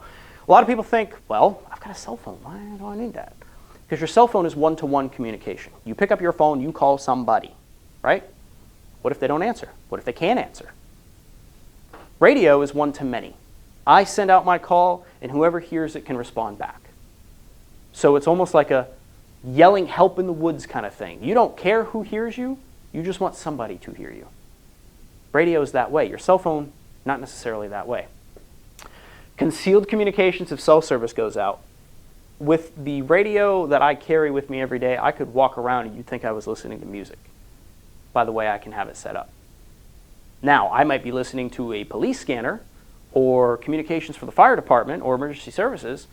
S1: A lot of people think, well, I've got a cell phone. Why do I need that? Because your cell phone is one-to-one communication. You pick up your phone, you call somebody, right? What if they don't answer? What if they can't answer? Radio is one-to-many. I send out my call, and whoever hears it can respond back. So it's almost like a yelling help in the woods kind of thing. You don't care who hears you, you just want somebody to hear you. Radio is that way. Your cell phone, not necessarily that way. Concealed communications if cell service goes out. With the radio that I carry with me every day, I could walk around and you'd think I was listening to music by the way I can have it set up. Now, I might be listening to a police scanner or communications for the fire department or emergency services,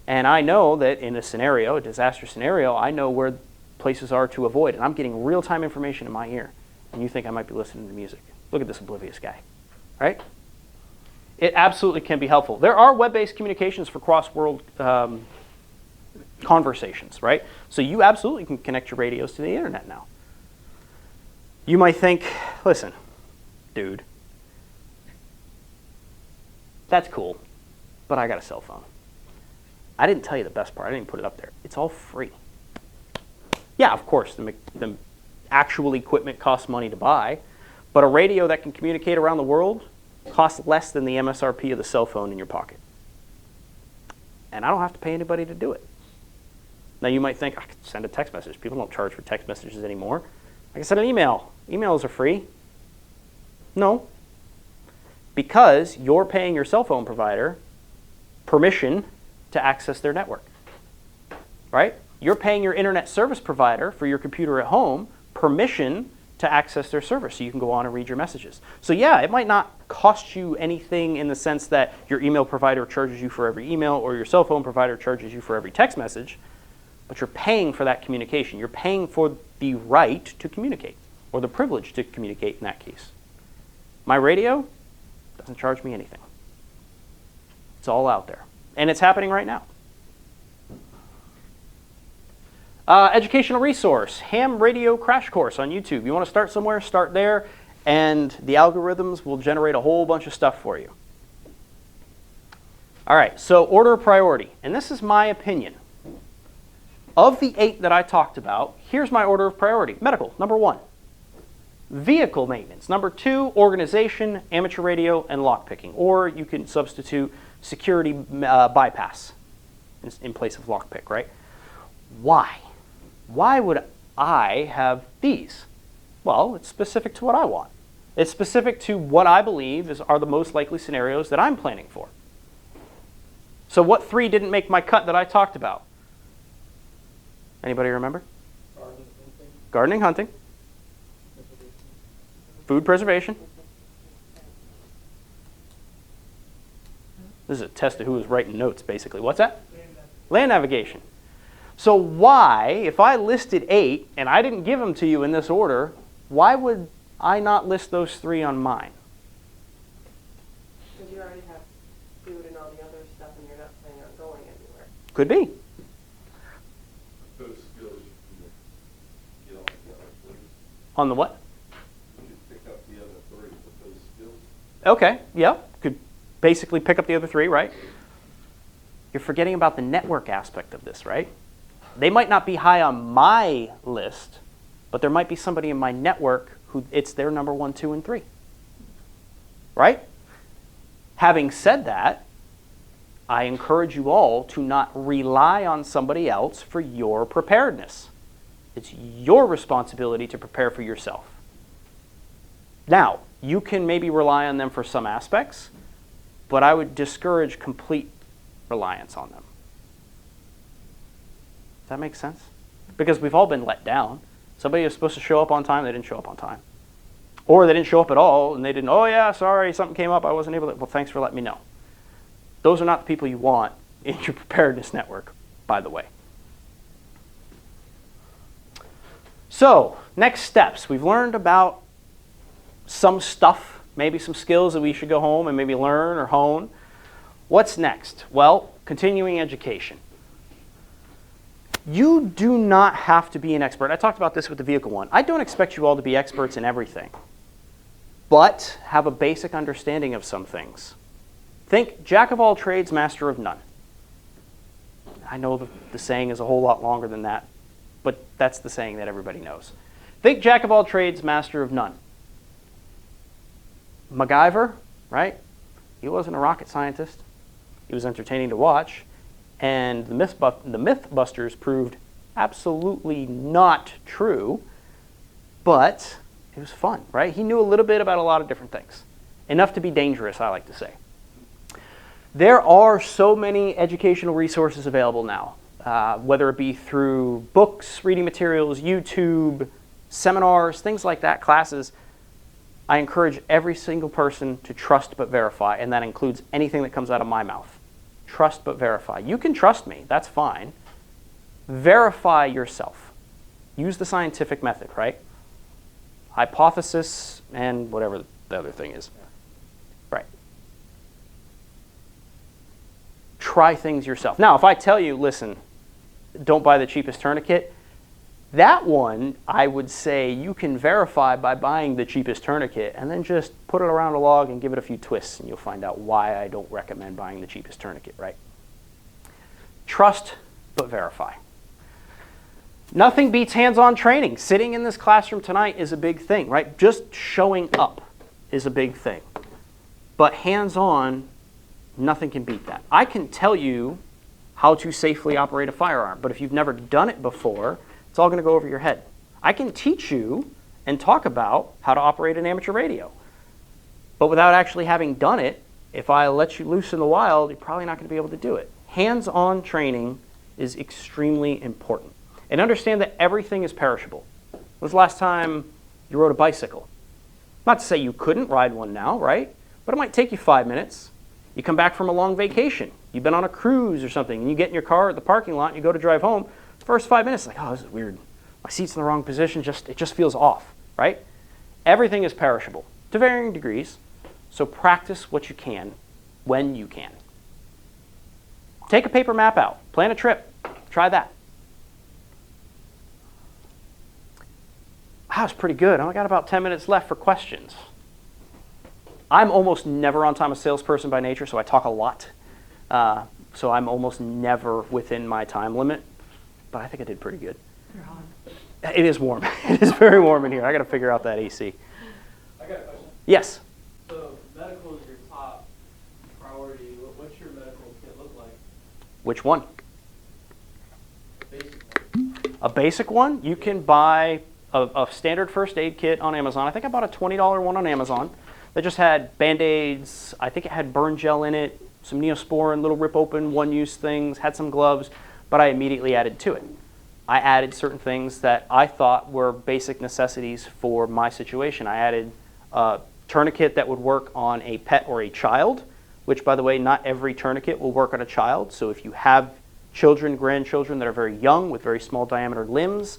S1: and I know that in a scenario, a disaster scenario, I know where places are to avoid, and I'm getting real-time information in my ear, and you think I might be listening to music. Look at this oblivious guy, right? It absolutely can be helpful. There are web-based communications for cross-world conversations, right? So you absolutely can connect your radios to the internet now. You might think, listen, dude, that's cool, but I got a cell phone. I didn't tell you the best part. I didn't put it up there. It's all free. Yeah, of course, the actual equipment costs money to buy, but a radio that can communicate around the world costs less than the MSRP of the cell phone in your pocket. And I don't have to pay anybody to do it. Now you might think, I could send a text message. People don't charge for text messages anymore. I can send an email. Emails are free. No. Because you're paying your cell phone provider permission to access their network. Right? You're paying your internet service provider for your computer at home permission to access their server so you can go on and read your messages. So yeah, it might not cost you anything in the sense that your email provider charges you for every email or your cell phone provider charges you for every text message, but you're paying for that communication. You're paying for the right to communicate, or the privilege to communicate in that case. My radio doesn't charge me anything. It's all out there. And it's happening right now. Educational resource, ham radio crash course on YouTube. You want to start somewhere, start there, and the algorithms will generate a whole bunch of stuff for you. All right, so order of priority, and this is my opinion. Of the 8 that I talked about, here's my order of priority. Medical, number 1. Vehicle maintenance, number 2. Organization, amateur radio, and lockpicking. Or you can substitute security bypass in place of lockpick, right? Why? Why would I have these? Well, it's specific to what I want. It's specific to what I believe are the most likely scenarios that I'm planning for. So what 3 didn't make my cut that I talked about? Anybody remember? Gardening, hunting. Food preservation. This is a test of who was writing notes, basically. What's that? Land navigation. So why, if I listed 8 and I didn't give them to you in this order, why would I not list those 3 on mine?
S4: Because you already have food and all the other stuff, and you're not planning on going anywhere.
S1: Could be.
S5: Those skills you get on the other 3.
S1: On the what?
S5: You could pick up the other 3 with those skills.
S1: Okay, yeah. Could basically pick up the other 3, right? You're forgetting about the network aspect of this, right? They might not be high on my list, but there might be somebody in my network who it's their number 1, 2, and 3. Right? Having said that, I encourage you all to not rely on somebody else for your preparedness. It's your responsibility to prepare for yourself. Now, you can maybe rely on them for some aspects, but I would discourage complete reliance on them. Does that make sense? Because we've all been let down. Somebody was supposed to show up on time, they didn't show up on time. Or they didn't show up at all, and they didn't, oh yeah, sorry, something came up, I wasn't able to, well, thanks for letting me know. Those are not the people you want in your preparedness network, by the way. So, next steps. We've learned about some stuff, maybe some skills that we should go home and maybe learn or hone. What's next? Well, continuing education. You do not have to be an expert. I talked about this with the vehicle one. I don't expect you all to be experts in everything, but have a basic understanding of some things. Think jack of all trades, master of none. I know the saying is a whole lot longer than that, but that's the saying that everybody knows. Think jack of all trades, master of none. MacGyver, right? He wasn't a rocket scientist. He was entertaining to watch. And the Mythbusters proved absolutely not true, but it was fun, right? He knew a little bit about a lot of different things. Enough to be dangerous, I like to say. There are so many educational resources available now, whether it be through books, reading materials, YouTube, seminars, things like that, classes. I encourage every single person to trust but verify, and that includes anything that comes out of my mouth. Trust but verify. You can trust me, that's fine. Verify yourself. Use the scientific method, right? Hypothesis and whatever the other thing is. Right. Try things yourself. Now, if I tell you, listen, don't buy the cheapest tourniquet, that one, I would say you can verify by buying the cheapest tourniquet and then just put it around a log and give it a few twists and you'll find out why I don't recommend buying the cheapest tourniquet, right? Trust, but verify. Nothing beats hands-on training. Sitting in this classroom tonight is a big thing, right? Just showing up is a big thing. But hands-on, nothing can beat that. I can tell you how to safely operate a firearm, but if you've never done it before, it's all going to go over your head. I can teach you and talk about how to operate an amateur radio. But without actually having done it, if I let you loose in the wild, you're probably not going to be able to do it. Hands-on training is extremely important. And understand that everything is perishable. When was the last time you rode a bicycle? Not to say you couldn't ride one now, right? But it might take you 5 minutes. You come back from a long vacation. You've been on a cruise or something, and you get in your car at the parking lot and you go to drive home. First 5 minutes, like, oh, this is weird. My seat's in the wrong position. It just feels off, right? Everything is perishable to varying degrees. So practice what you can when you can. Take a paper map out. Plan a trip. Try that. That was pretty good. I only got about 10 minutes left for questions. I'm almost never on time a salesperson by nature, so I talk a lot. So I'm almost never within my time limit. But I think I did pretty good.
S4: You're hot.
S1: It is warm. It is very warm in here. I got to figure out that AC.
S2: I got a question.
S1: Yes.
S6: So medical is your top priority. What's your medical kit look like?
S1: Which one?
S6: Basic one.
S1: A basic one? You can buy a standard first aid kit on Amazon. I think I bought a $20 one on Amazon that just had Band-Aids. I think it had burn gel in it, some Neosporin, little rip open, one-use things, had some gloves, but I immediately added to it. I added certain things that I thought were basic necessities for my situation. I added a tourniquet that would work on a pet or a child, which, by the way, not every tourniquet will work on a child. So if you have children, grandchildren that are very young with very small diameter limbs,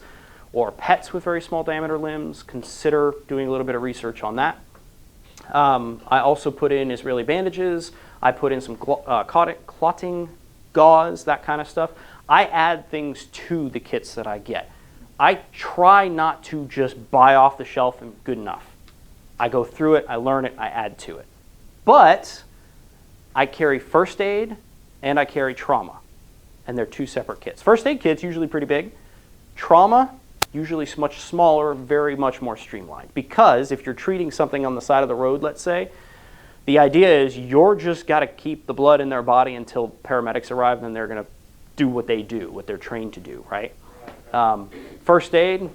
S1: or pets with very small diameter limbs, consider doing a little bit of research on that. I also put in Israeli bandages. I put in some clotting gauze, that kind of stuff. I add things to the kits that I get. I try not to just buy off the shelf and good enough. I go through it, I learn it, I add to it. But I carry first aid and I carry trauma, and they're two separate kits. First aid kit's usually pretty big. Trauma, usually much smaller, very much more streamlined. Because if you're treating something on the side of the road, let's say, the idea is you're just got to keep the blood in their body until paramedics arrive, and they're going to do what they do, what they're trained to do, right? First aid,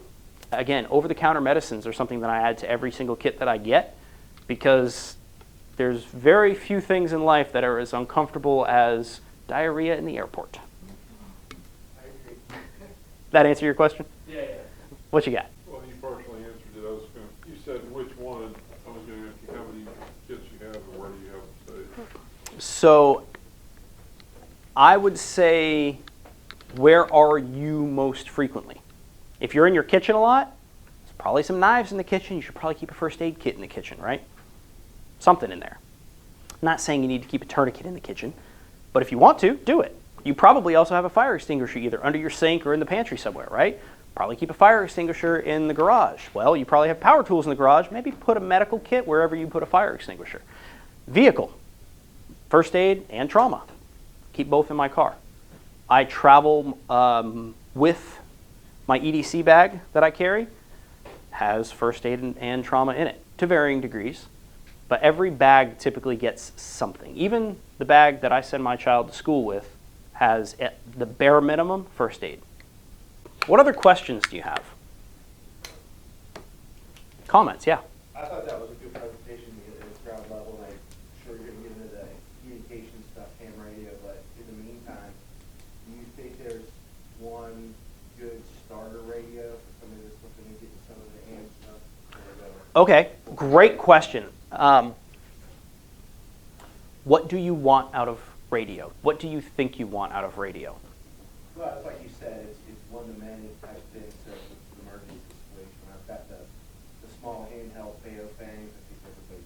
S1: again, over-the-counter medicines are something that I add to every single kit that I get, because there's very few things in life that are as uncomfortable as diarrhea in the airport.
S2: I agree.
S1: That answer your question?
S6: Yeah.
S1: What you got?
S5: Well, you partially answered it. You said which one. I was going to ask you how many kits you have and where do you have them saved?
S1: So I would say, where are you most frequently? If you're in your kitchen a lot, there's probably some knives in the kitchen. You should probably keep a first aid kit in the kitchen, right? Something in there. I'm not saying you need to keep a tourniquet in the kitchen, but if you want to, do it. You probably also have a fire extinguisher either under your sink or in the pantry somewhere, right? Probably keep a fire extinguisher in the garage. Well, you probably have power tools in the garage. Maybe put a medical kit wherever you put a fire extinguisher. Vehicle, first aid and trauma. Keep both in my car. I travel with my EDC bag that I carry, has first aid and trauma in it to varying degrees. But every bag typically gets something. Even the bag that I send my child to school with has, at the bare minimum, first aid. What other questions do you have? Comments, yeah.
S7: I thought that was a good presentation at the ground level, and I'm sure you're going to get into the communication stuff, ham radio, but in the meantime, do you think there's one good starter radio for somebody that's looking to get some of the ham stuff?
S1: Okay, great question. What do you want out of radio? What do you think you want out of radio?
S7: Well, it's like you said, it's one-to-many type thing, so it's an emergency situation. I've got the small handheld Bayo fangs. I think everybody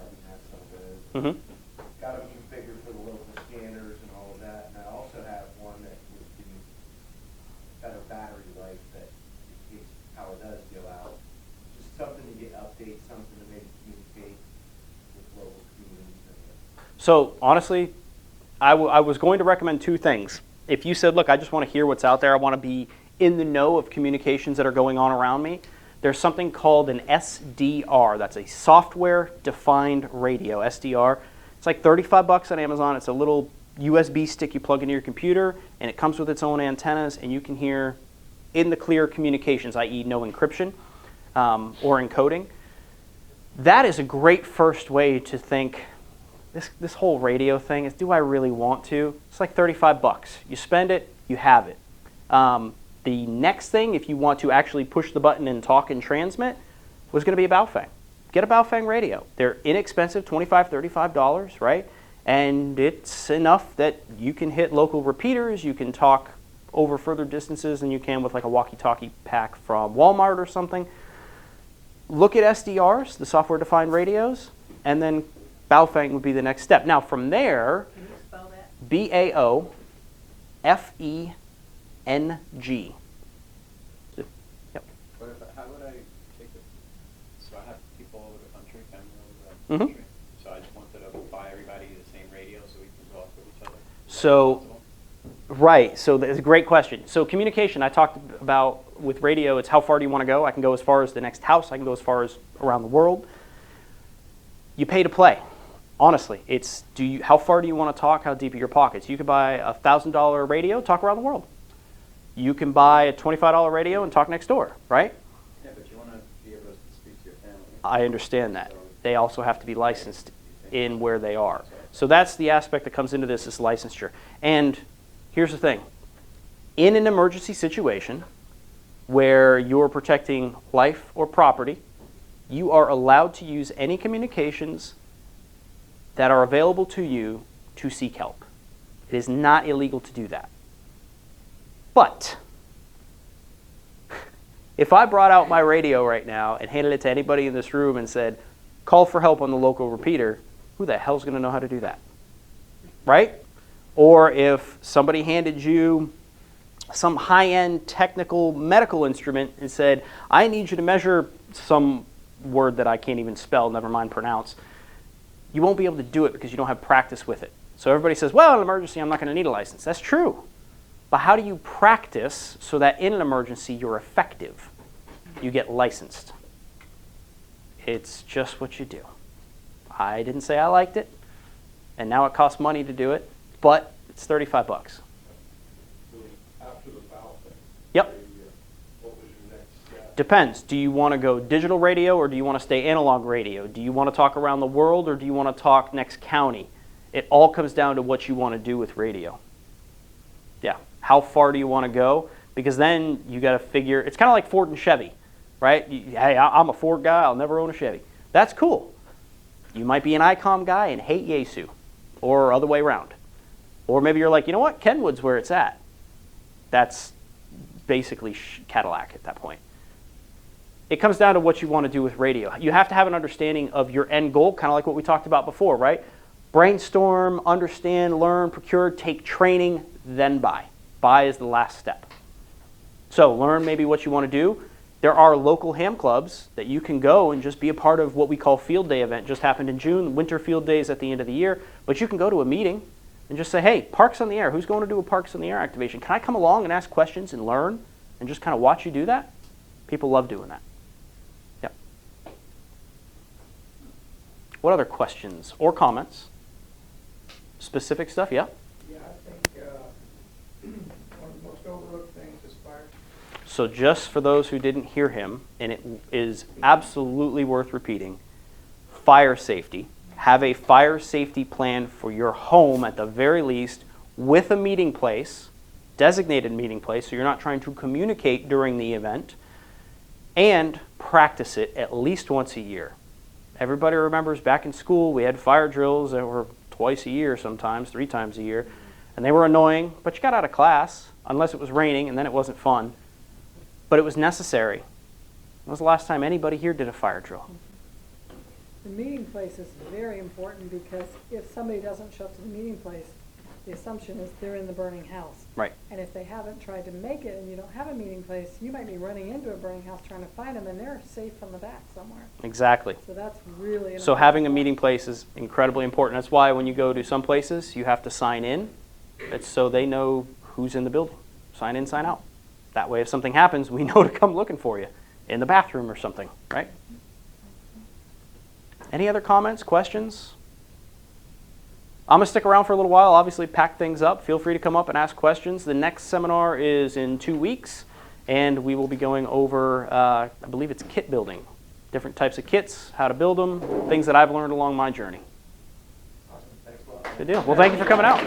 S7: probably has some of those.
S1: Mm-hmm.
S7: Got them configured for the local scanners and all of that. And I also have one that would give me better battery life that in case power does go out. Just something to get updates, something to maybe communicate with local communities.
S1: So honestly, I was going to recommend two things. If you said, look, I just want to hear what's out there, I want to be in the know of communications that are going on around me, there's something called an SDR. That's a software-defined radio, SDR. It's like $35 on Amazon. It's a little USB stick you plug into your computer, and it comes with its own antennas, and you can hear in the clear communications, i.e. no encryption or encoding. That is a great first way to think, this whole radio thing is, do I really want to? It's like $35. You spend it, you have it. The next thing, if you want to actually push the button and talk and transmit, was going to be a Baofeng. Get a Baofeng radio. They're inexpensive, $25, $35, right? And it's enough that you can hit local repeaters, you can talk over further distances than you can with like a walkie-talkie pack from Walmart or something. Look at SDRs, the software-defined radios, and then Baofeng would be the next step. Now from there,
S4: Can you spell that?
S1: Baofeng. Yep.
S3: But how would I take it? So I have people all over the country, family all over the
S1: Mhm.
S3: country. So I just wanted to buy everybody the same radio so we can talk with each other. Is that
S1: So,
S3: possible?
S1: right, so that's a great question. So communication, I talked about with radio, it's how far do you want to go? I can go as far as the next house, I can go as far as around the world. You pay to play. Honestly, it's how far do you want to talk? How deep are your pockets? You could buy a $1,000 radio, talk around the world. You can buy a $25 radio and talk next door, right?
S3: Yeah, but you want to be able to speak to your family.
S1: I understand that. They also have to be licensed in where they are. So that's the aspect that comes into this, is licensure. And here's the thing. In an emergency situation where you're protecting life or property, you are allowed to use any communications that are available to you to seek help. It is not illegal to do that. But If I brought out my radio right now and handed it to anybody in this room and said, call for help on the local repeater, who the hell's going to know how to do that? Right? Or if somebody handed you some high-end technical medical instrument and said, I need you to measure some word that I can't even spell, never mind pronounce, you won't be able to do it because you don't have practice with it. So everybody says, well, in an emergency, I'm not going to need a license. That's true. But how do you practice so that in an emergency you're effective? You get licensed. It's just what you do. I didn't say I liked it, and now it costs money to do it, but it's $35.
S5: So after the bow thing?
S1: Yep.
S5: What was your next step?
S1: Depends. Do you want to go digital radio or do you want to stay analog radio? Do you want to talk around the world or do you want to talk next county? It all comes down to what you want to do with radio. Yeah. How far do you want to go? Because then you got to figure, it's kind of like Ford and Chevy, right? Hey, I'm a Ford guy, I'll never own a Chevy. That's cool. You might be an ICOM guy and hate Yaesu, or other way around. Or maybe you're like, you know what, Kenwood's where it's at. That's basically Cadillac at that point. It comes down to what you want to do with radio. You have to have an understanding of your end goal, kind of like what we talked about before, right? Brainstorm, understand, learn, procure, take training, then buy. Buy is the last step. So learn maybe what you want to do. There are local ham clubs that you can go and just be a part of what we call field day event. Just happened in June. Winter field days at the end of the year. But you can go to a meeting and just say, hey, Parks on the Air. Who's going to do a Parks on the Air activation? Can I come along and ask questions and learn and just kind of watch you do that? People love doing that. Yep. What other questions or comments? Specific stuff? Yeah?
S2: Yeah, I think one of the most overlooked things is fire.
S1: So just for those who didn't hear him, and it is absolutely worth repeating, fire safety. Have a fire safety plan for your home at the very least with a meeting place, designated meeting place, so you're not trying to communicate during the event, and practice it at least once a year. Everybody remembers back in school we had fire drills that were twice a year sometimes, 3 times a year, and they were annoying, but you got out of class, unless it was raining, and then it wasn't fun. But it was necessary. When was the last time anybody here did a fire drill?
S8: The meeting place is very important because if somebody doesn't show up to the meeting place, the assumption is they're in the burning house.
S1: Right.
S8: And if they haven't tried to make it and you don't have a meeting place, you might be running into a burning house trying to find them and they're safe from the back somewhere.
S1: Exactly.
S8: So that's really an
S1: So having a meeting place is incredibly important. That's why when you go to some places, you have to sign in. It's so they know who's in the building. Sign in, sign out. That way if something happens, we know to come looking for you in the bathroom or something, right? Any other comments, questions? I'm going to stick around for a little while, obviously pack things up. Feel free to come up and ask questions. The next seminar is in 2 weeks, and we will be going over, I believe it's kit building. Different types of kits, how to build them, things that I've learned along my journey.
S7: Awesome, thanks a lot.
S1: Good deal. Well, thank you for coming out.